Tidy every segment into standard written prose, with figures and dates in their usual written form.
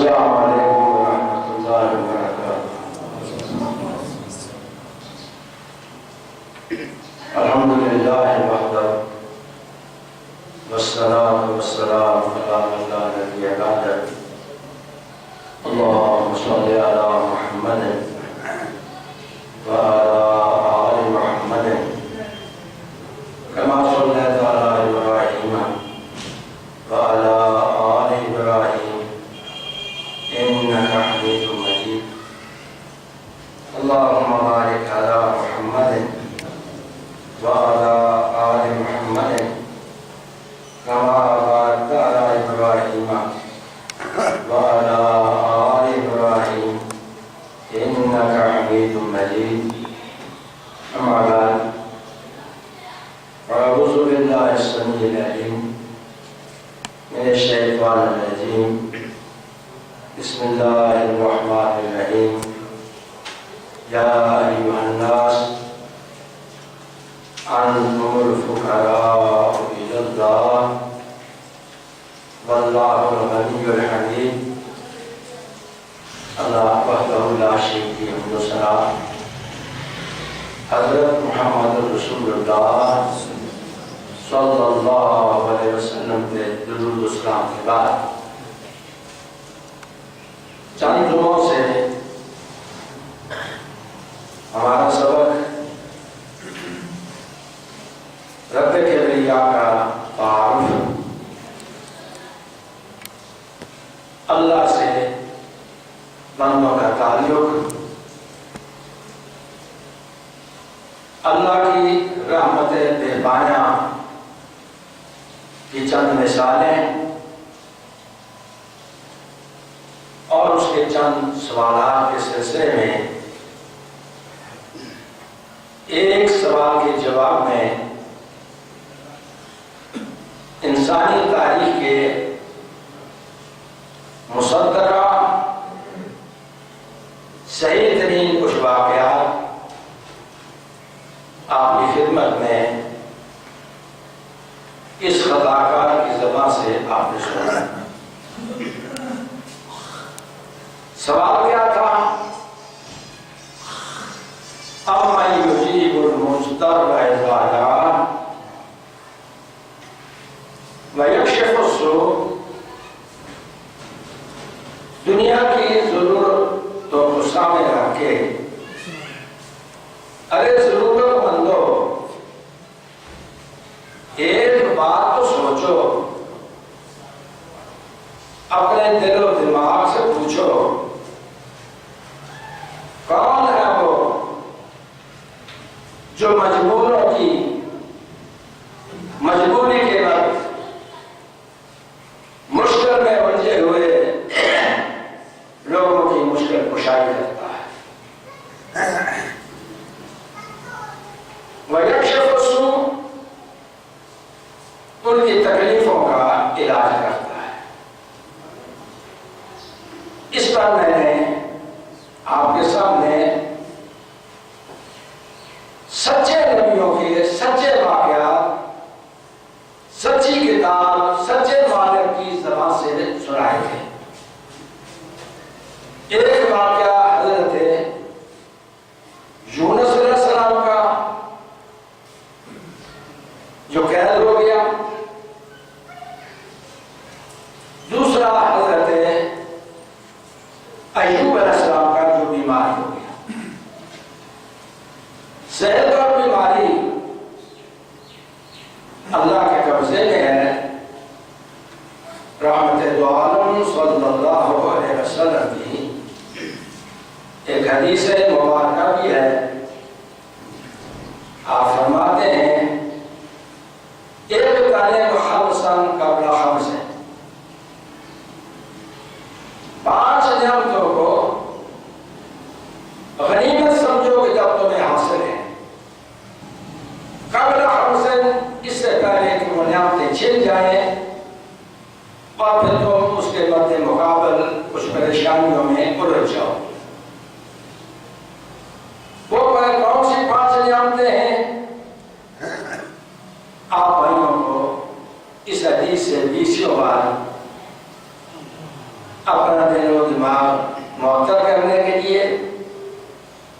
السلام علیکم ورحمۃ اللہ وبرکاتہ۔ الحمدللہ وحدہ والصلاة والسلام علی من لا نبی بعدہ، اللہم صل علی محمد وعلی آل محمد کما صلیت علی ابراہیم وعلی آل ابراہیم انک حمید مجید، اللہم بارک علی محمد وعلی آل محمد كما باركت على إبراهيم وعلى آل إبراهيم إنك حميد مجيد، أما بعد، أعوذ بالله السميع العليم من الشيطان الرجيم، بسم الله الرحمن الرحيم، يا أيها الناس أنتم الفقراء إلى الله والله الغني الحميد، اللہ وحدہ لا شریک لہ الصلاۃ، حضرت محمد رسول اللہ صلی اللہ علیہ وسلم کے درود و سلام کے بعد چند دنوں سے ہمارا سبق رب کبریا کا تعارف، اللہ سے بندوں کا تعلق، اللہ کی رحمت بے پایاں کی چند مثالیں اور اس کے چند سوالات کے سلسلے میں ایک سوال کے جواب میں انسانی تاریخ کے مصدرہ صحیح ترین کچھ واقعات آپ کی خدمت میں اس خطاکار کی زبان سے آپ نے سنا۔ سوال کیا تھا؟ اَمَّن يُجِيبُ الْمُضْطَرَّ إِذَا دَعَاهُ وَيَكْشِفُ السُّوءَ، دنیا کی ضرورت تو سامنے رکھ کے، ارے ضرورت مندو ایک بات تو سوچو، اپنے دل و دماغ سے پوچھو، کون ہے وہ جو مجبوروں کی مجبوری کے وقت مشکل میں الجھے ہوئے لوگوں کی مشکل کشائی کرتا ہے، وَيَكْشِفُ السُّوءَ، ان کی تکلیفوں کا علاج کرتا ہے۔ اس پر میں نے آپ کے سامنے سچے نبیوں کے سچے واقعات، سچی کتاب، سچے مالک کی زبان سے سنائے تھے۔ ایک واقعہ حضرت یونس علیہ السلام کا جو قید ہو گیا، دوسرا حضرت ایوب علیہ السلام کا جو بیمار ہو گیا۔ صحت اور بیماری اللہ کے قبضے میں ہے۔ رحمت دو عالم صلی اللہ علیہ وسلم کی ایک حدیث مبارکہ بھی ہے، آپ فرماتے ہیں اغتنم خمسا قبل خمس، 5 نعمتوں کو غنیمت سمجھو کہ جب تمہیں حاصل ہے، قبل خمس، اس سے پہلے کہ وہ نعمتیں چھن جائیں اور پھر تم اس کے مد مقابل کچھ پریشانیوں میں الجھ جاؤ۔ وہ کون سی 5 نعمتیں ہیں؟ آپ بھائیوں کو اس حدیث سے 20 بار اپنا دل و دماغ معطر کرنے کے لیے،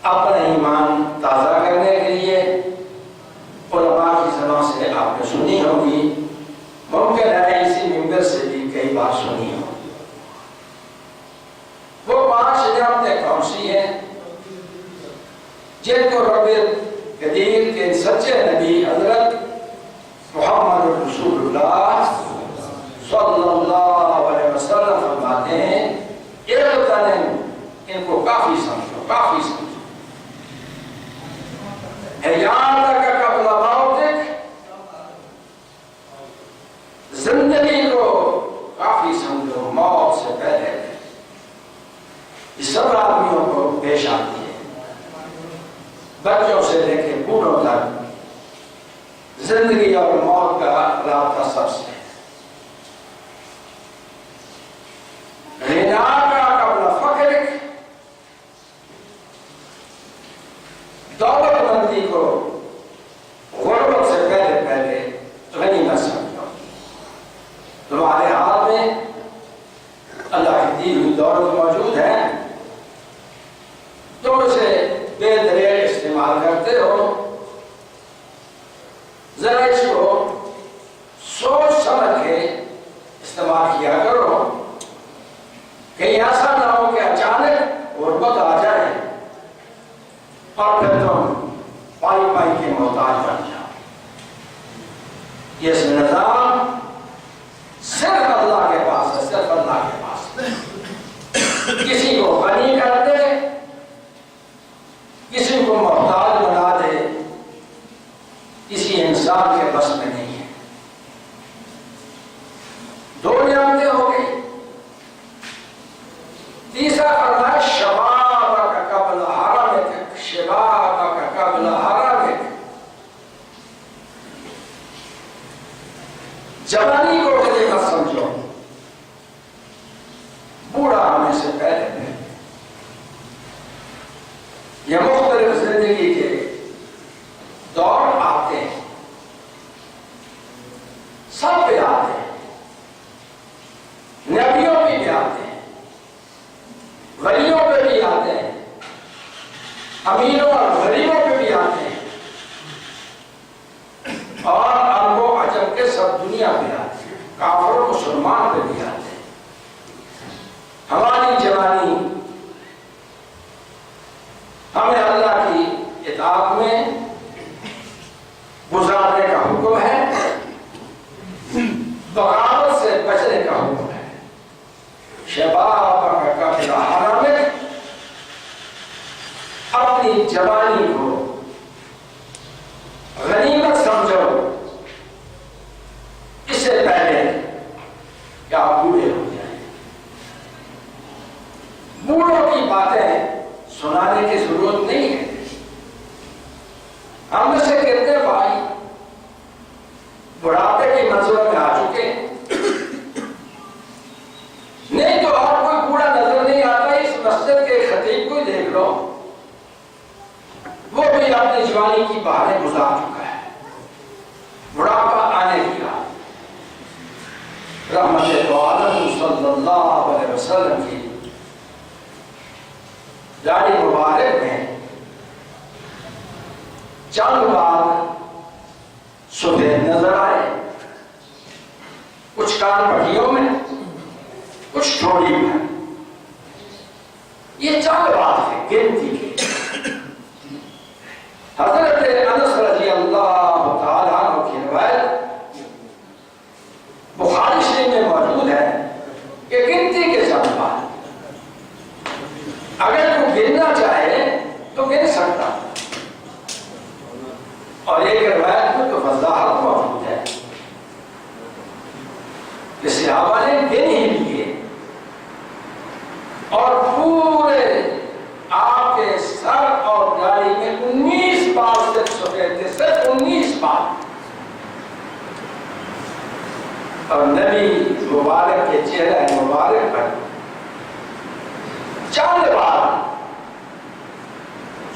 اپنا ایمان تازہ کرنے کے لیے علماء کی زبان سے آپ نے سنی ہوگی، ممکن ہے اسی ممبر سے بھی کئی بار سنی ہو۔ وہ 5 نعمتیں کون سی ہیں جن کو رب قدیر کے سچے نبی حضرت محمد رسول اللہ صلی اللہ علیہ وسلم فرماتے ہیں ان کو کافی سمجھو، کافی سمجھو۔ حیاتک قبل موتک، زندگی کو کافی سمجھو موت سے پہلے۔ یہ سب آدمیوں کو پیش آتی ہے، بچوں سے لے کے بوڑھوں تک زندگی اور موت کا رابطہ سب سے ہے۔ غناک قبل فقرک، دولت مندی کو غربت سے پہلے پہلے غنیمت سمجھو۔ تمہارے ہاتھ میں اللہ کی دی ہوئی دولت موجود ہے، تم اسے بے دریغ استعمال کرتے ہو، ذرا اس کو سوچ سمجھ کے استعمال کیا کرو، کہیں ایسا نہ ہو کہ اچانک غربت آ جائے اور پھر تم پائی پائی کے محتاج بن جاؤ۔ یہ نظام صرف اللہ کے پاس ہے، صرف اللہ کے پاس ہے۔ کسی کو غنی کر دے، کسی کو محتاج بنا دے، کسی انسان کے بس میں نہیں ہے۔ 2 نعمتیں ہو گئی۔ تیسرا فرمایا شبابک قبل حرمک، شبابک قبل حرمک، جوانی کو غنیمت سمجھو، بوڑھا ہونے سے پہلے۔ یہ مختلف زندگی کے دور آتے ہیں، سب پہ آتے ہیں، نبیوں پہ بھی آتے ہیں، ولیوں پہ بھی آتے ہیں، امیروں اور غریبوں پہ بھی آتے ہیں، اور عرب و عجم کے سب دنیا پہ آتے ہیں، کافر و مسلمان پہ بھی آتے ہیں۔ ہماری جوانی ہمیں اللہ کی اطاعت میں گزارنے کا حکم ہے، بغاوت سے بچنے کا حکم ہے۔ شبابک قبل حرمک، اپنی جوانی کو غنیمت سمجھو، اس سے پہلے کہ آپ بوڑھے ہو جائیں۔ بوڑھوں کی باتیں سنانے کی ضرورت نہیں ہے۔ ہم میں سے کتنے بھائی بڑھاپے کی منزل میں آ چکے ہیں؟ نہیں تو اور کوئی بوڑھا نظر نہیں آتا، اس مسجد کے خطیب کو دیکھ لو، وہ بھی اپنی جوانی کی بہاریں گزار چکا ہے، بڑھاپا آنے کی رات۔ رحمت عالم صلی اللہ علیہ وسلم کی داڑھی مبارک میں چند بار سفید نظر آئے، کچھ کان پٹیوں میں، کچھ ٹھوڑی میں۔ یہ چند بات ہے گنتی کی۔ حضرت انس رضی اللہ تعالیٰ عنہ کی روایت بخاری شریف میں موجود ہے کہ گنتی کے چند بات، اگر کوئی گننا چاہے تو گن سکتا، اور ایک روایت میں تو وضاحت موجود ہے کہ صحابہ نے گن ہی لیے، اور پورے آپ کے سر اور داڑھی میں 19 بال صرف سفید تھے، صرف 19 بال۔ اور نبی مبارک کے چہرہ مبارک پر چند بار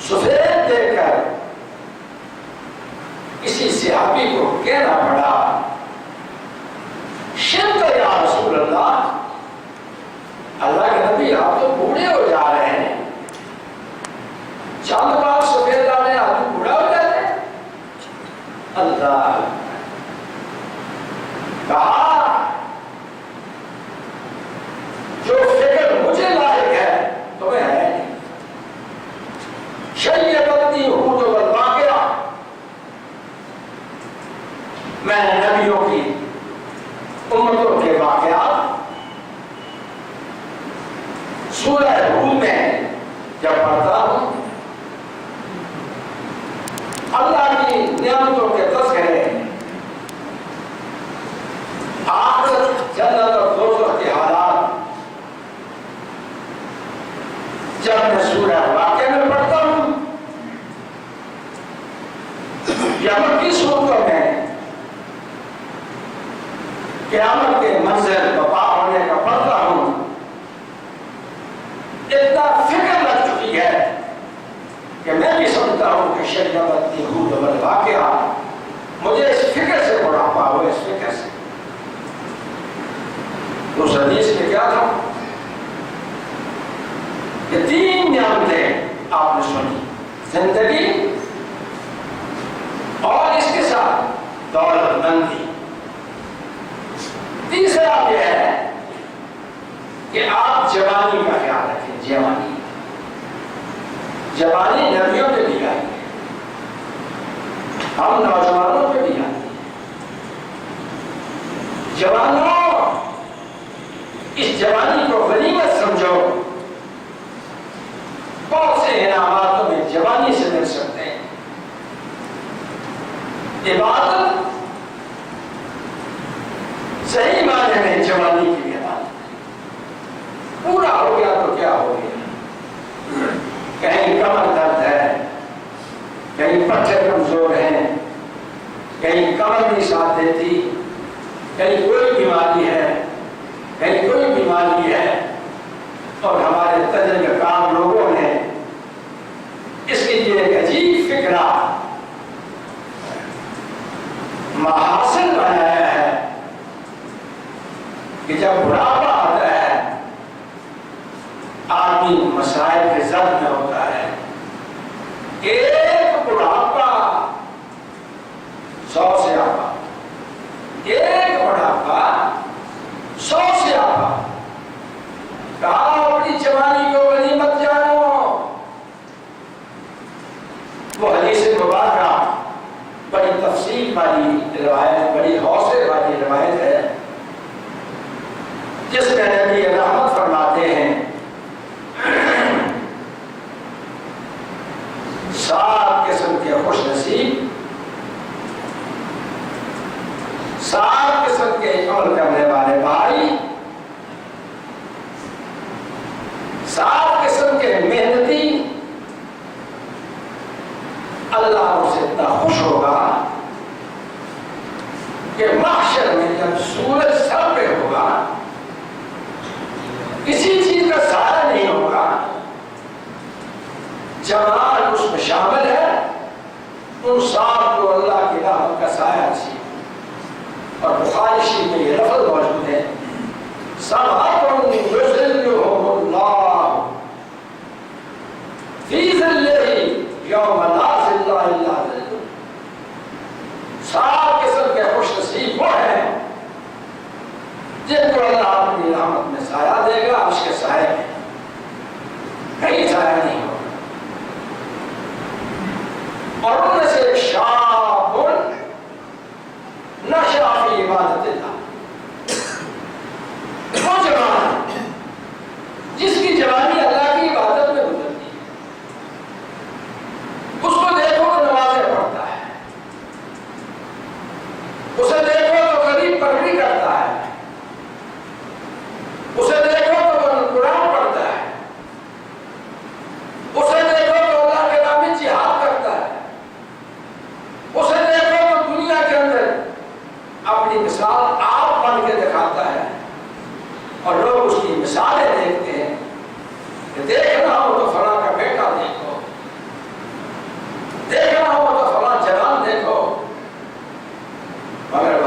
سفید دیکھ کر کسی صحابی کو کہنا پڑا، شبت یا رسول اللہ، اللہ کے نبی آپ تو بوڑھے ہو جا رہے ہیں، چند بار سفید آنے آدمی بوڑھا ہو جاتے ہیں؟ اللہ کہا جو فکر مجھے لائق ہے تمہیں ہے نہیں۔ شیبتنی ہود والواقعہ، میں نبیوں کی امتوں کے واقعات سورہ ہود میں جب پڑھتا ہوں، اللہ کی نعمتوں کے تذکرے، آخرت جنت اور دوزخ کے حالات جب میں سورہ واقعہ میں پڑھتا ہوں یا مکی صورتوں میں قیامت کے منظر بپا ہونے کا پڑھتا ہوں، اتنا فکر لگ چکی ہے کہ میں بھی سمجھتا ہوں کہ شیبتنی ہود والواقعہ، مجھے اس فکر سے بڑھاپا ہوا، اس فکر سے۔ اس حدیث میں کیا تھا؟ یہ تین نعمتیں آپ نے سنی، زندگی اور اس کے ساتھ دولت مندی، تیسرا یہ ہے کہ آپ جوانی کا خیال رکھیں۔ جوانی، جوانی نبیوں پہ بھی آئی ہے، ہم نوجوانوں پہ بھی آئی ہے۔ جوانوں، اس جوانی کو غنیمت سمجھو، بہت سے انعامات تمہیں جوانی سے مل سکتے ہیں۔ عبادت صحیح معنی میں جوانی کی عبادت، پورا ہو گیا تو کیا ہو گیا، کہیں کمر درد ہے، کہیں پٹھے کمزور ہیں، کہیں کمر نہیں ساتھ دیتی، کہیں کوئی بیماری ہے، کہیں کوئی بیماری ہے، اور ہمارے تجربہ کار لوگوں نے اس کے لیے ایک عجیب فکرہ محاسن بنایا ہے کہ جب بڑھاپا آتا ہے آدمی مسائل کے زد میں ہوتا ہے۔ ایک بڑھاپا 100 سے آپا، ایک بڑھاپا 100 سے آپا۔ کہا اپنی جوانی کو غنیمت جانو۔ وہ حدیث مبارکہ بڑی تفصیل والی روایت، بڑی حوصلے والی روایت ہے، جس میں نبی رحمت فرماتے ہیں 7 قسم کے خوش نصیب، 7 قسم کے عمل کرنے والے بھائی، 7 قسم کے محنتی، اللہ ان سے اتنا خوش ہوگا کہ محشر میں جب سورج سر پہ ہوگا کسی چیز کا سایہ نہیں ہوگا، جمال اس میں شامل ہے، ان 7 کو اللہ کی رحمت کا سایہ نصیب۔ اور بخاری شریف میں یہ لفظ موجود ہے، سبعۃ یظلھم اللہ فی ظلہ یوم لا ظل الا ظلہ۔ 7 قسم کے خوش نصیب وہ ہیں جن کو اللہ اپنی رحمت میں سایہ دے گا، اس کے سائے میں کہیں سایہ نہیں ہوگا۔ اور ان میں سے ایک شاب نشأ فی عبادت اللہ، وہ جوان جس کی جوانی اللہ کی عبادت میں گزرتی ہے، اس کو دیکھو تو نمازیں پڑھتا ہے، اسے دیکھو تو غریب پروری کرتا ہے، اسے دیکھو تو وہ قرآن پڑھتا ہے، اسے دیکھو تو اللہ کے نام میں جہاد کرتا ہے، اسے دیکھو تو دنیا کے اندر اپنی مثال آپ بن کے دکھاتا ہے، اور لوگ اس کی مثالیں دیکھتے ہیں کہ دیکھنا ہو تو فلاں کا بیٹا دیکھو، دیکھنا ہو تو فلاں جوان دیکھو، مگر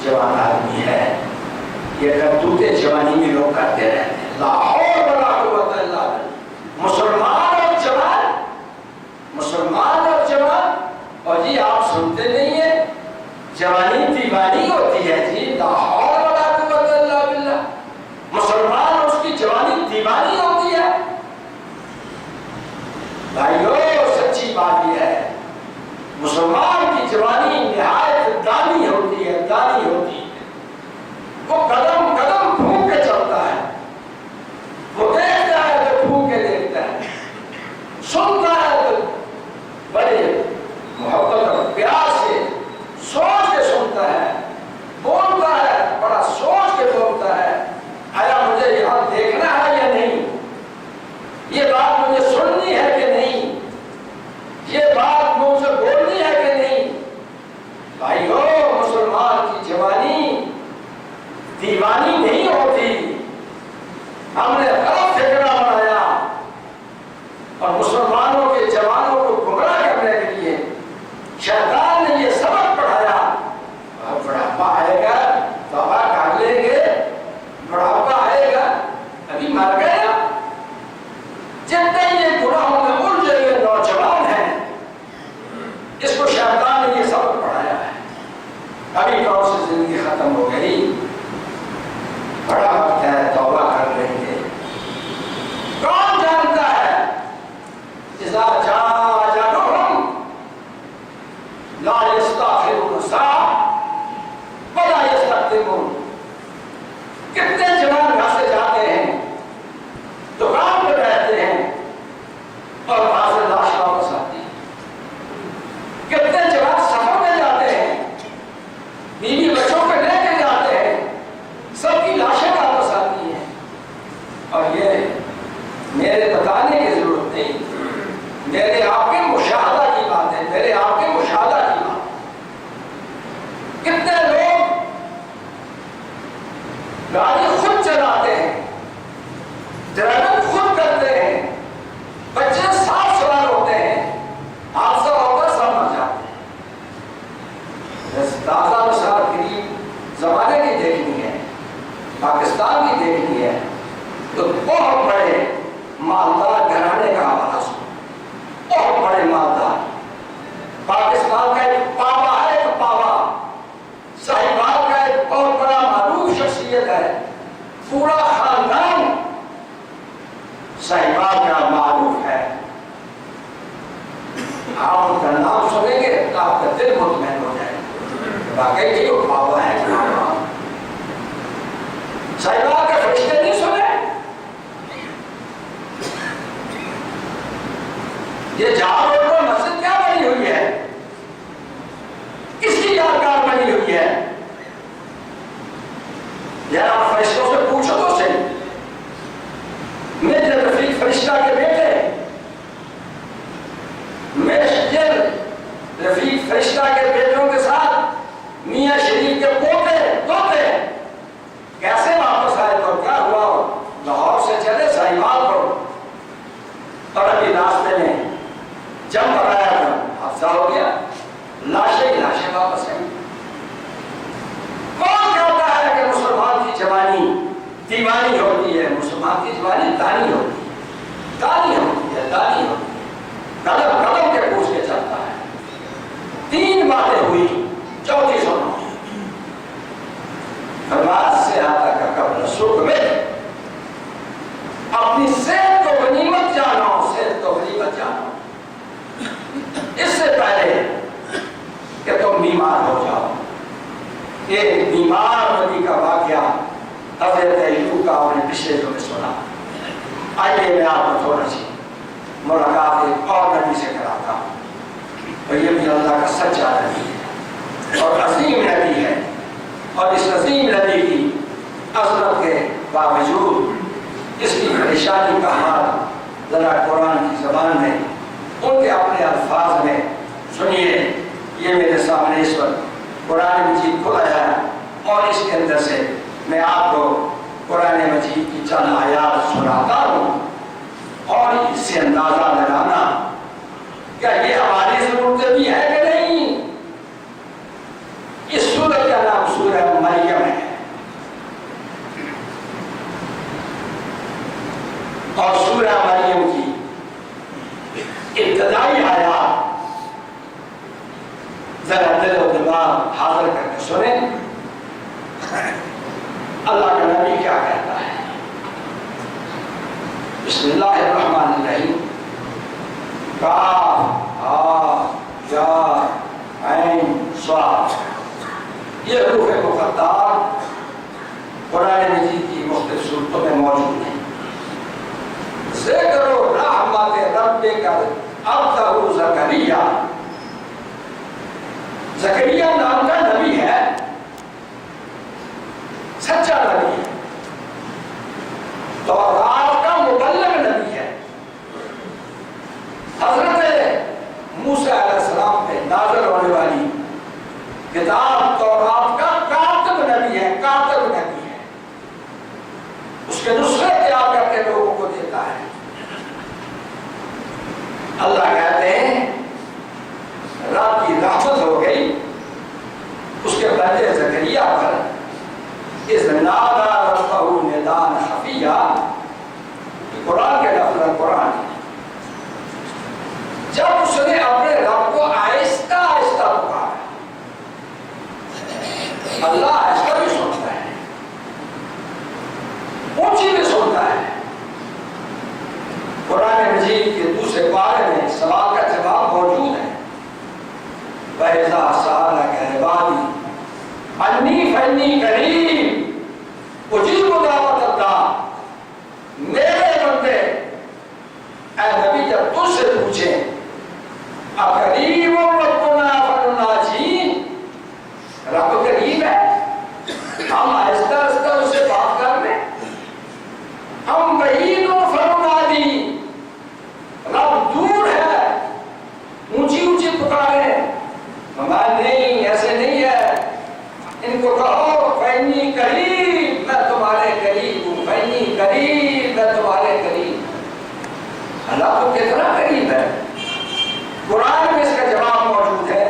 جوان آدمی ہے، یہ کرتوتے جوانی میں لوگ کرتے رہتے ہیں. لا حول ولا قوت الا باللہ. مسلمان اور جوان، مسلمان اور جوان. اور جی آپ سنتے نہیں ہیں جوانی دیوانی ہوتی ہے جی. لا حول ولا قوت الا باللہ. مسلمان اور اس کی جوانی دیوانی ہوتی ہے. بھائیو سچی بات یہ ہے، مسلمان کی جوانی نہایت دانی ہوتی ہے، دانی ہوتی ہے. وہ قدم قدم پھونک کے چلتا ہے، وہ دیکھتا ہے تو پھونک کے دیکھتا ہے، سنتا ہے تو بڑے محبت اور پیار سے سوچ کے سنتا ہے، بولتا ہے بڑا سوچ کے بولتا ہے. آیا مجھے یہاں دیکھنا ہے یا نہیں، یہ بات مجھے سننی ہے کہ نہیں، یہ بات مجھ سے بولنی ہے کہ نہیں. بھائیو مسلمان کی جوانی دیوانی نہیں ہوتی. ہم نے غلط فکرہ بنایا اور مسلمانوں کے جوانوں کو گمراہ کرنے کے لیے شیطان نے یہ سبق پڑھایا. بڑھاپا آئے گا توبہ کر لیں گے، بڑھاپا آئے گا ابھی مر گئے. جتنے یہ گناہوں میں الجھے ہوئے نوجوان ہیں، اس کو شیطان نے یہ سبق پڑھایا ہے. ابھی کون سی زندگی ختم ہو گئی، بڑا وقت ہے توبہ کر لیں گے. کون جانتا ہے اذا جاء اجلهم لا يستأخرون ساعة ولا يستقدمون. کتنے جوان گھر سے جاتے ہیں، دکان پہ رہتے ہیں اور وہاں سے لاش واپس آتی ہے. کتنے جوان سفر میں جاتے ہیں، بیوی بچوں کو لے کے جاتے ہیں، سب کی لاشیں واپس آتی ہیں. اور یہ میرے بتانے کی ضرورت نہیں، میرے آپ کے مشاہدہ کی بات ہے، میرے آپ کے مشاہدہ کی بات. کتنے لوگ گاڑی خود چلاتے ہیں، ڈرائیونگ خود کرتے ہیں، بچے ساتھ سوار ہوتے ہیں، حادثہ ہوتا سب مر جاتے ہیں. تازہ مثال قریب زمانے کی دیکھنی ہے، پاکستان کی دیکھنی ہے تو بہت بڑے مالدار گھرانے کا حوالہ سن، بہت بڑے مالدار. پاکستان کا ایک پاوا ہے، ایک پاوا صاحبال کا ایک بہت بڑا معروف شخصیت ہے، پورا خاندان صاحبال کا معروف ہے. آپ ان کا نام سنیں گے تو آپ کا دل مطمئن ہو جائے گا، واقعی جی وہ پاوا ہے. صاحبال کے فرشتے نہیں سنے، یہ جہاں روڈ پر مسجد کیا بنی ہوئی ہے، کس کی یادگار بنی ہوئی ہے؟ ذرا فرشتوں سے پوچھو تو صحیح. میرے رفیق فرشتہ کے بیٹے، رفیق فرشتہ کے بیٹوں کے ساتھ میاں شریف کے پوتے دوتے کیسے واپس آئے تو کیا ہوا؟ لاہور سے چلے ساحیوال کو اور ابھی راستے میں جم بنایا تھا، حادثہ ہو گیا، لاشیں واپس آئی. کون کہتا ہے کہ مسلمان کی جوانی دیوانی ہوتی ہے؟ مسلمان کی جوانی دانی ہوتی ہے، دانی ہوتی ہے، دانی ہوتی ہے. قدم قدم کے پوچھ کے چلتا ہے. 3 باتیں ہوئی، چوتھی سنو. فرمایا سے آتا کا قبل سکھ میں اپنی صحت کو غنیمت جانو، صحت کو غنیمت جانو. اس سے پہلے کہ تم بیمار ہو جاؤ. ایک بیمار نبی کا واقعہ حضرت ایوب کا آپ نے پچھلے جو میں سنا. آئیے میں آپ کو تھوڑا سی ملاقات ایک اور نبی سے کراتا ہوں، اور یہ بھی اللہ کا سچا نبی ہے اور عظیم نبی ہے. اور اس عظیم نبی کی عظمت کے باوجود اس کی پریشانی کا حال ذرا قرآن کی زبان میں ان کے اپنے الفاظ میں سنیے. یہ میرے سامنے اس وقت قرآن مجید کھلا ہے اور اس کے اندر سے میں آپ کو قرآن مجید کی چند آیات سناتا ہوں اور اس سے اندازہ لگانا کیا یہ ہماری ضرورت بھی ہے کہ نہیں. اس سورت کا نام سورہ بسم اللہ الرحمن الرحیم، کاف ہا یا عین صاد، یہ حروف مقطعات قرآن مجید کی مختلف صورتوں میں موجود ہیں۔ ذکر رحمت ربک عبدہ زکریا، زکریا نام کا نبی ہے، سچا نبی ہے، تورات کا مبلغ نبی ہے، حضرت موسیٰ علیہ السلام پہ نازل ہونے والی کتاب تورات کا کاتب نبی ہے، کاتب نبی ہے، اس کے نسخے تیار کر کے لوگوں کو دیتا ہے۔ اللہ کہتے ہیں رب کی رحمت ہو گئی اس کے بندے زکریا پر، اذ نادى ربه نداء خفيا، قرآن کے لفظ قرآن ہے، جب اس نے اپنے رب کو آہستہ آہستہ پکارا۔ اللہ آہستہ بھی سنتا ہے، اونچی بھی سنتا ہے۔ قرآن مجید کے دوسرے پارے میں سوال کا جواب موجود ہے، وَإِذَا سَأَلَكَ عِبَادِي عَنِّي فَإِنِّي قَرِيبٌ اُجِیبُ دعوۃ الداعِ، میرے بندے اے نبی جب تجھ سے پوچھیں اقریب ربنا فنناجی، رب قریب ہے، ہم آہستہ آہستہ اس سے بات کر لیں، ہم بعید فننادی، رب دور ہے، اونچی اونچی پکاریں، ہمارا نہیں، ایسے نہیں ہے، ان کو کہو فإنی قریب، میں تمہارے قریب ہوں، فإنی قریب، میں تمہارے قریب۔ اللہ تو کتنا قریب ہے، قرآن میں اس کا جواب موجود ہے،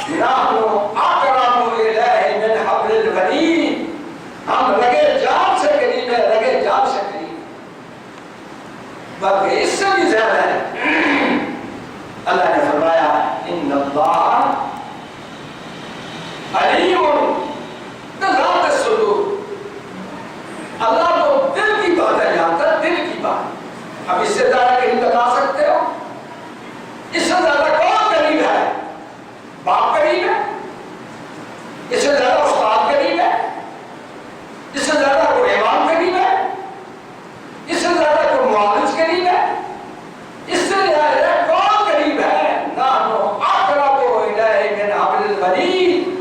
نحن اقرب الیہ من حبل الورید، ہم لگے جان سے قریب ہے، لگے جان سے قریب، بلکہ اس سے بھی زیادہ ہے۔ اللہ نے فرمایا ان اللہ علیم بذات الصدور، اللہ تو دل کی بات ہے، جانتا ہے دل کی بات۔ اب اس سے زیادہ کہیں بتا سکتے ہو؟ اس سے زیادہ کون قریب ہے؟ باپ قریب ہے؟ اس سے زیادہ استاد قریب ہے؟ اس سے زیادہ کوئی امام قریب ہے؟ اس سے زیادہ کوئی معالج قریب ہے؟ اس سے زیادہ کون قریب ہے؟ نحن اقرب الیہ من حبل الورید،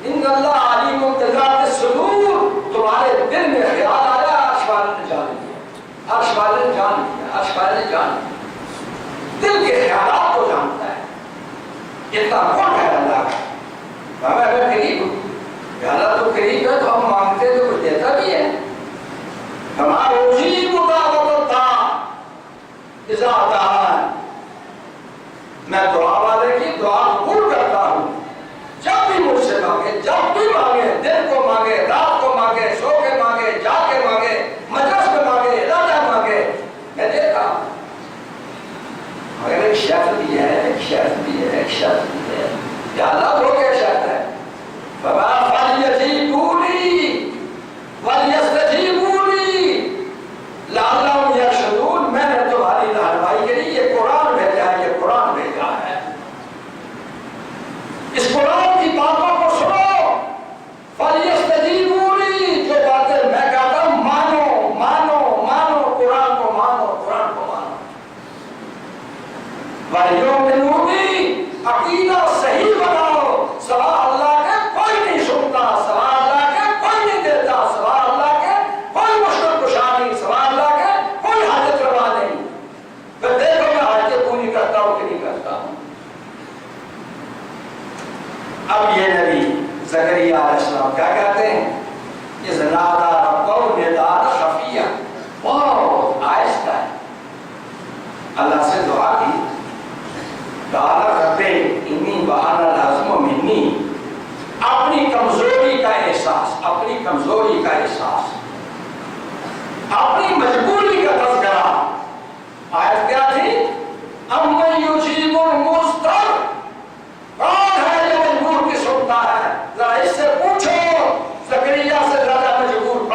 ان اللہ علیم بذات الصدور، تمہارے دل میں خیال آیا، عرش والے نے جان لیا، عرش والے نے جان لیا، عرش والے نے جان لیا، دل کے خیالات کو جانتا ہے، اتنا کون ہے اللہ کا؟ ہمیں اگر قریب ہو کہ اللہ تو قریب ہے تو ہم مانگتے تو کچھ دیتا بھی ہے۔ ہمارا اجیب دعوت الداعِ اذا دعان، میں دعا والے کی دعا قبول کرتا ہوں، جب بھی مجھ سے مانگے، جب بھی مانگے، دن کو مانگے، رات کو مانگے، سو کے مانگے، جا کے مانگے، مجلس میں مانگے، ارادہ مانگے، میں دیتا ہوں۔ مگر ایک شرط بھی ہے، ایک شرط بھی ہے، ایک شرط بھی ہے، یا اللہ وہ کیا شرط ہے؟ فَمَا فَلْيَجِيبُونِي وَلْيَسْتَجِيبُونِي لَعَلَّهُمْ يَرْشُدُونَ، میں نے تمہاری رہنمائی کے لیے یہ قرآن بھیجا ہے، یہ قرآن بھیجا ہے، اس قرآن کی باتوں کو سنو، فَلْيَسْتَجِيبُونِي، جو باتیں میں کہتا ہوں مانو، مانو، مانو، قرآن کو مانو، قرآن کو مانو، وَلْيُؤْمِنُوا بِي، عقیدہ صحیح بناؤ، سوا اللہ کے کوئی نہیں سنتا، سوا اللہ کے کوئی نہیں دیتا، سوا اللہ کے کوئی مشکل کشا نہیں، سوا اللہ کے کوئی حاجت روا نہیں، پھر دیکھو میں حاجت پوری کرتا ہوں کہ نہیں کرتا ہوں۔ اب یہ نبی زکریا علیہ السلام کیا کہتے ہیں؟ اذ نادى ربه نداء خفيا، بہت آہستہ ہے، اللہ سے دعا کی، قال رب انی وہن العظم منی، اپنی کمزوری کا احساس، اپنی کمزوری کا احساس، اپنی مجبوری کا تذکرہ۔ آیت کیا تھی؟ امن یجیب المضطر، کون ہے جو مجبور کی سنتا ہے؟ ذرا اس سے پوچھو زکریا سے زیادہ مجبور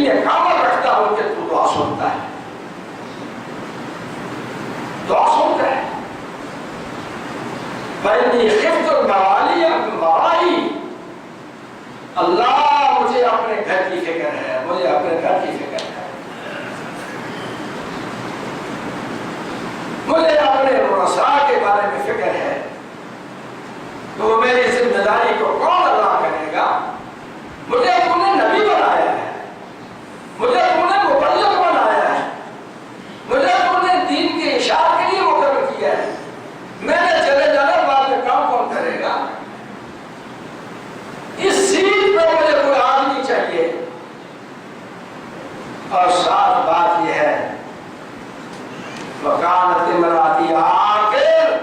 یقین کامل رکھتا ہوں کہ تو دعا سنتا ہے، دعا سنتا ہے۔ فإنی خفت الموالی من ورائی، اللہ مجھے اپنے گھر کی فکر ہے، مجھے اپنے گھر کی فکر ہے، مجھے اپنے رؤساء کے بارے میں فکر ہے، تو میری ذمہ داری کو کون ادا کرے گا؟ مجھے تم نے نبی بنایا ہے، مجھے تم نے مبلغ بنایا ہے، مجھے تم نے دین کے اشاعت کے لیے مقرر کیا ہے، میں نے چلے جانا بعد میں کام کون کرے گا؟ اس سیٹ پہ مجھے کوئی آدمی چاہیے۔ اور ساتھ بات یہ ہے وکانت امراتی عاقل،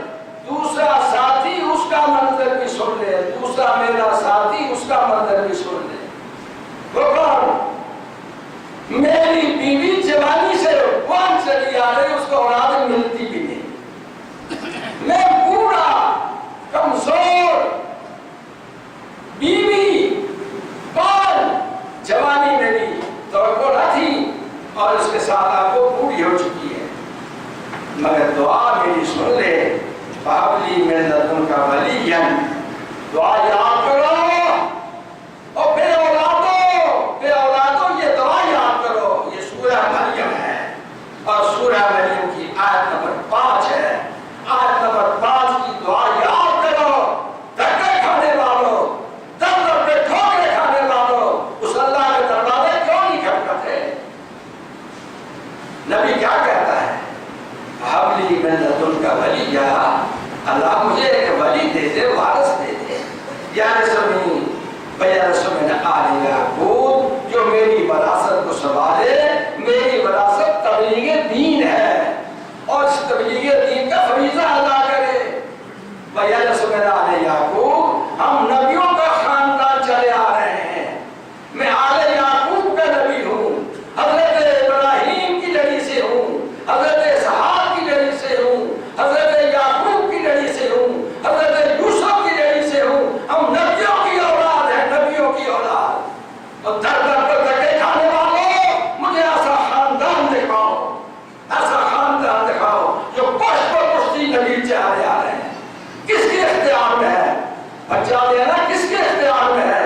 دوسرا ساتھی اس کا منظر بھی سن لے، دوسرا میرا ساتھی اس کا منظر بھی سن لے۔ وہ کون؟ میری بیوی جوانی سے کون چلی آ رہی، اس کو اولاد ملتی بھی نہیں، میں بوڑھا کمزور، بیوی بال، جوانی میری توقع نہ تھی اور اس کے ساتھ آپ کو بوڑھی ہو چکی ہے، مگر دعا میری سن لے، فَحَبْلِي مِن لَدُنْكَ وَلِيًّا، دعا یاد کرو، اور بے اولادوں یہ دعا یاد کرو۔ یہ سورہ مریم ہے اور سورہ مریم کی آیت نمبر 5 ہے، آیت نمبر 5 کی دعا یاد کرو۔ دھکے کھانے والوں، در در پہ ٹھوکرے کھانے والوں، اس اللہ کے دروازے کیوں نہیں کھٹکھٹاتے؟ نبی کیا کہتا ہے؟ حبلی من لدنک ولیہ، اللہ مجھے ایک ولی دے دے، وارث دے دے، یارثنی ویرث من آل یعقوب، جو میری وراثت کو سنبھالے۔ میری وراثت تبلیغ دین ہے اور اس تبلیغ دین کا فریضہ ادا کرے۔ ویرث من آل یعقوب، ہم نبیوں کا خاندان چلے آ رہے ہیں، میں آل یعقوب کا نبی ہوں، حضرت ابراہیم کی لڑی سے ہوں، حضرت اسحاق کی لڑی سے ہوں، حضرت یعقوب کی لڑی سے ہوں، حضرت یوسف کی لڑی سے ہوں، ہم نبیوں کی اولاد ہیں، نبیوں کی اولاد۔ اور در در پر دھکے کھانے والوں، مجھے ایسا خاندان دکھاؤ، ایسا خاندان دکھاؤ جو پشت پر پشتی نبی چہرے آ رہے ہیں۔ کس کے اختیار میں ہے؟ بچہ دینا کس کے اختیار میں ہے؟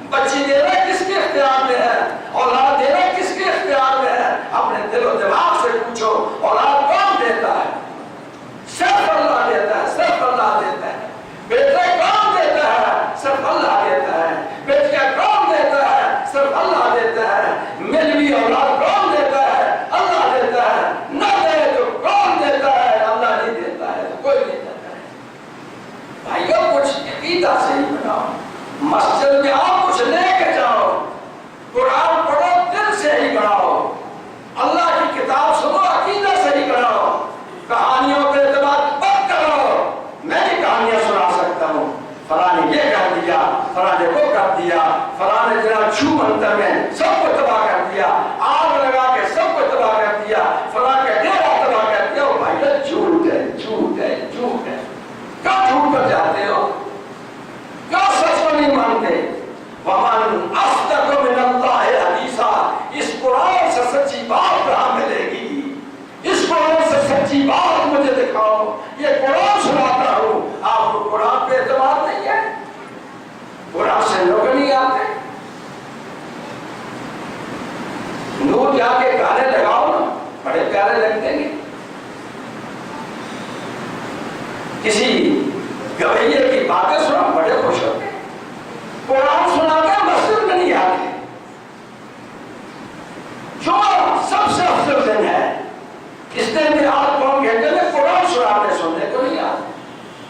بچی دینا کس کے اختیار میں ہے؟ اولاد دینا کس کے اختیار میں ہے؟ اپنے دل و دماغ سے پوچھو، اولاد کون دیتا ہے؟ صرف اللہ دیتا ہے، صرف اللہ دیتا ہے۔ بیٹے کون دیتا ہے؟ صرف اللہ دیتا ہے۔ بیٹیاں کون دیتا ہے؟ صرف اللہ دیتا ہے۔ ملوی اولاد کون دیتا ہے؟ اللہ دیتا ہے۔ نہ دے تو کون دیتا ہے؟ اللہ نہیں دیتا ہے، کوئی نہیں دیتا ہے۔ بھائیو کچھ عقیدہ سے ہی بناؤ، مسجد میں آؤ، کچھ لے کے جاؤ، قرآن پڑھو، دل سے ہی بناؤ، اللہ کی کتاب سنو، عقیدہ سے ہی بناؤ، کہانیوں پہ اعتماد مت کرو۔ میں بھی کہانیاں سنا سکتا ہوں، فلاں نے یہ کر دیا، فلاں نے وہ کر دیا، فلاں نے جناب چھو منتر میں سب کو تباہ کر دیا، آگ لگا کے سب کو تباہ کر دیا، فلاں کا ڈیرا تباہ کر دیا۔ وہ بھائی جھوٹ ہے، جھوٹ ہے، جھوٹ ہے۔ کیا جھوٹ پر جاتے ہو؟ کیا سچ کو نہیں مانتے؟ وَمَنْ أَصْدَقُ مِنَ اللَّهِ حَدِيثًا، اس قرآن سے سچی بات کہاں ملے گی؟ اس قرآن سے سچی بات مجھے دکھاؤ۔ یہ قرآن سناتا ہوں، آپ کو قرآن پہ اعتماد نہیں ہے؟ قرآن سے لوگ نہیں آتے؟ نور جا کے گانے لگاؤ نا، بڑے پیارے لگتے ہیں۔ کسی گویے کی باتیں سنا، بڑے خوش ہوتے ہیں۔ قرآن سنا کے مسجد میں نہیں آتے۔ جو سب سے افضل دن ہے، اس دن میں آپ کون کہتے ہیں قرآن سناتے سننے کو نہیں آتے۔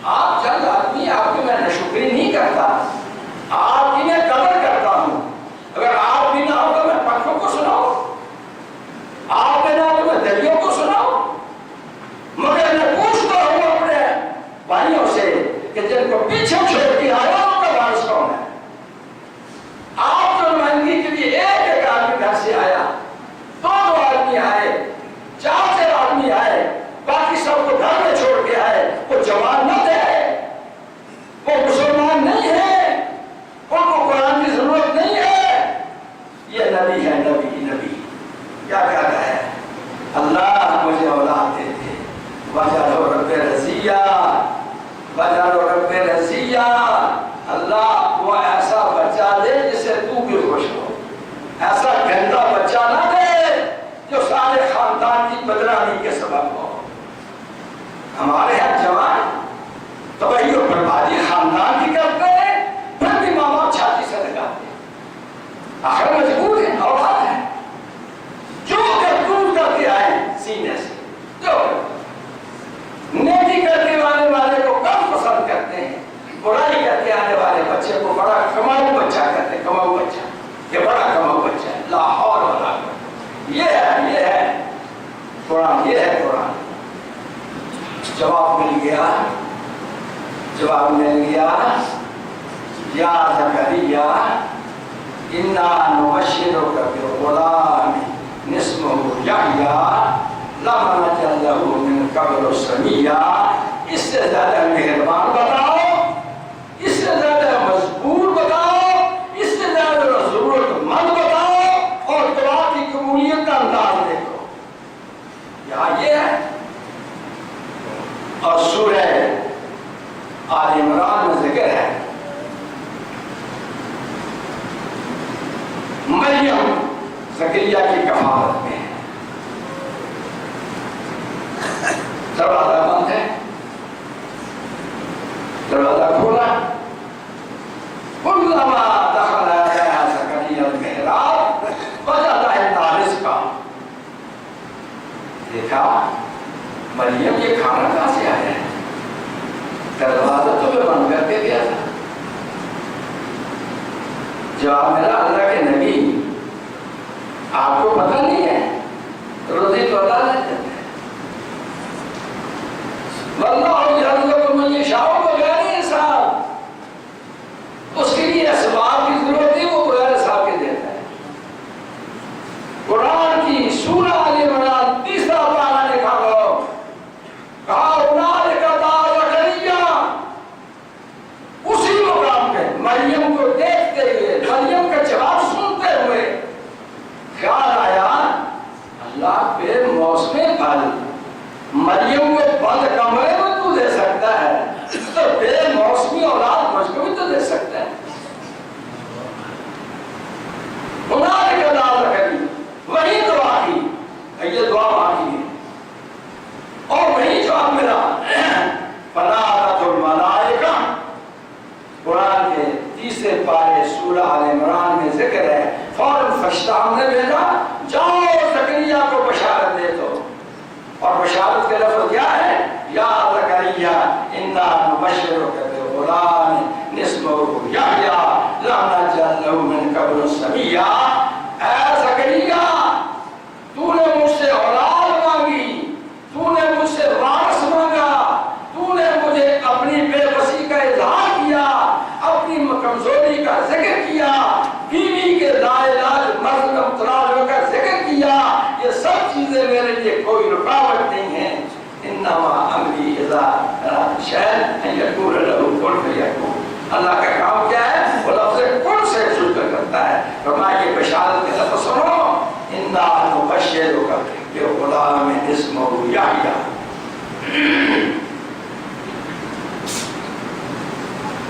آپ چند آدمی، آپ کی میں ناشکری نہیں کرتا، آپ کی میں قدر کرتا ہوں۔ اگر آپ بھی نہ ہو تو میں پنکھوں کو سناؤ، آپ بھی نہ ہو تو میں دریوں کو سناؤ، مگر میں پوچھتا ہوں اپنے بھائی دے جس سے تو بھی خوش ہو. ایسا گندا بچہ نہ دے جو سارے خاندان کی بدنامی کے سبب ہو. ہمارے یہاں جوان تباہی و بربادی خاندان کی کرتے ہیں، پھر بھی ماں باپ چھاتی سے لگاتے ہیں. آخر مجبور ہیں، اولاد ہیں، جو کرتوت کرتے آئے سینے سے، جو نیکی کرنے والے کو کم پسند کرتے ہیں، برائی کرتے آنے والے بچے کو بڑا کماؤ بچہ کہتے ہیں. کماؤ بچہ، یہ بڑا کماؤ بچہ ہے. لا حول ولا قوت. یہ ہے قرآن، یہ ہے قرآن. جواب مل گیا، جواب مل گیا. یا زکریا انا نبشرک بغلام اسمہ یحییٰ لم نجعل لہ من قبل سمیٰ. اس سے زیادہ مہربان بتاؤ، اس سے زیادہ مضبوط بتاؤ، اس سے زیادہ ضرورت مند بتاؤ، اور دعا کی قبولیت کا انداز دیکھو. یہاں یہ ہے. اور سورہ آل عمران میں ذکر ہے مریم زکریا کی کفالت میں. دروازہ بند ہے، دروازہ کھولا. کلما دخل علیہا زکریا المحراب وجد عندہا رزقا. دیکھا مریم یہ کھانا کہاں سے آیا ہے؟ دروازہ تو میں بند کر کے گیا تھا. جواب میرا اللہ کے نبی آپ کو پتہ نہیں ہے، روزی تو اللہ دیتے ہیں. واللہ یرزق من یشاء بغیر حساب. اس کے لیے اسباب کی ضرورت نہیں، وہ بغیر حساب کے دیتا ہے. قرآن کی سورہ آل عمران 30 پارہ لکھا ہو، کہا ہنالک دعا زکریا. اسی مقام پہ مریم کو دیکھتے ہوئے، مریم کا جواب سنتے ہوئے خیال آیا اللہ بے موسم پھل مریم کو بند کمرے میں تو دے سکتا ہے، تو بے موسمی اولاد مجھ کو بھی تو دے سکتا ہے. ہنالک دعا زکریا، وہی دعا کی، یہ دعا مانگی ہے اور وہی جواب ملا. فنادت الملائکہ. قرآن کے 30 پارے سورہ آل عمران میں ذکر ہے. فوراً فرشتہ ہم نے بھیجا، جاؤ زکریا کو بشارت دے دو. اور بشارت کے لفظ کیا ہے؟ یا زکریا انا نبشرک بغلام اسمہ یحییٰ لم نجعل لہ من قبل سمیٰ. اے زکریا تو نے مجھ سے اولاد مانگی، تو نے مجھ سے وارث مانگا، تو نے مجھے اپنی بے بسی کا اظہار کیا، اپنی کمزوری کا ذکر کیا، بیوی کے لاعلاج مرض میں مبتلا ہونے کا ذکر کیا. یہ سب چیزیں میرے لیے کوئی رکاوٹ نہیں ہے. انما امری اذا اراد شیئا ان یقول لہ کن فیکون. اللہ کا کام کیا ہے؟ وہ لفظ کن سے ذکر کرتا ہے. فرمایا یہ بشارت کے لفظ سنو، انا نبشرک بغلام اسمہ یحییٰ.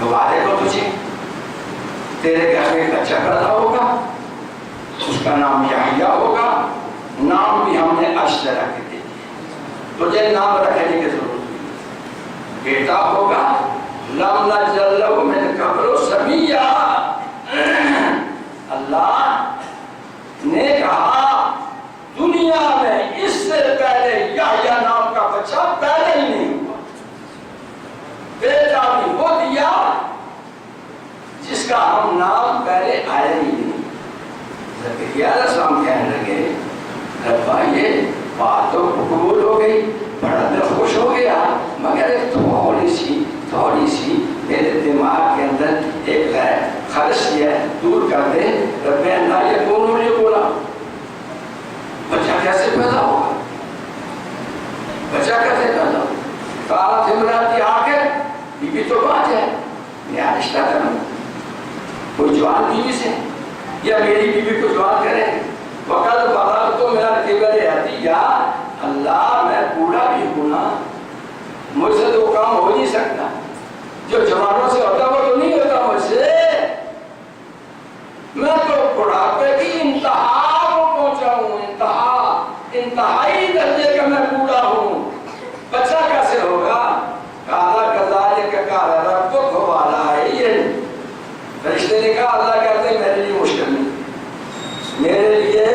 وعدے کو تجھے تیرے گھر میں ایک بچہ پیدا ہوگا، اس کا نام یحییٰ ہوگا. نام بھی ہم نے اشر رکھ کے دے دیا، تجھے نام رکھنے کی ضرورت نہیں. بیٹا ہوگا، لم نجعل لہ من قبل سمیٰ. اللہ نے کہا دنیا میں اس سے پہلے یحییٰ نام کا بچہ پیدا ہی نہیں ہوا. بیٹا بھی وہ دیا جس کا ہم نام پہلے آیا ہی نہیں. زکریا علیہ السلام کہنے لگے ربا یہ بات تو قبول ہو گئی، بڑا دل خوش ہو گیا، مگر ایک تھوڑی سی میرے دماغ کے اندر ایک خرش ہے، دور کر دے. رب انا یکون لی غلام. بچہ کیسے پیدا ہوگا؟ بچہ کیسے پیدا ہوگا؟ قالت امراتی آخر بیوی تو بات ہے، نیا رشتہ کروں، کوئی جوان بیوی سے یا میری بیوی کو جوان کرے. وقت بغیر تو میرا رقیبہ رہتی یا اللہ میں بوڑھا بھی ہوں نا، مجھ سے تو کام ہو نہیں سکتا. جو جوانوں سے ہوتا وہ تو نہیں ہوتا مجھ سے. سے نکاح اللہ کہتے ہیں میرے لیے مشکل نہیں، میرے لیے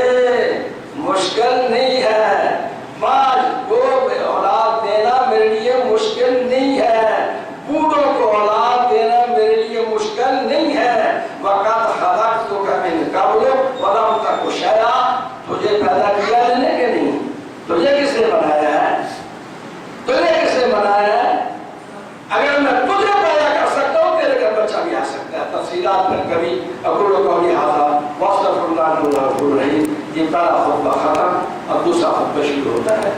مشکل نہیں ہے، 5 کو اولاد دینا میرے لیے مشکل نہیں ہے، بوڑھوں کو اولاد دینا میرے لیے مشکل نہیں ہے، وقت خلقتک من قبل ولم تک شیئا، تجھے پیدا کیا ہے نے کہ نہیں؟ تجھے کس نے بنایا ہے؟ تجھے کس نے بنایا ہے؟ اگر میں تجھے پیدا کر سکتا ہوں تیرے گھر بچہ بھی آ سکتا ہے۔ تفصیلات میں کبھی اقول قولی ھذا واستغفر اللہ الرحیم، یہ پہلا خطبہ ختم، اب دوسرا خطبہ شروع ہوتا ہے۔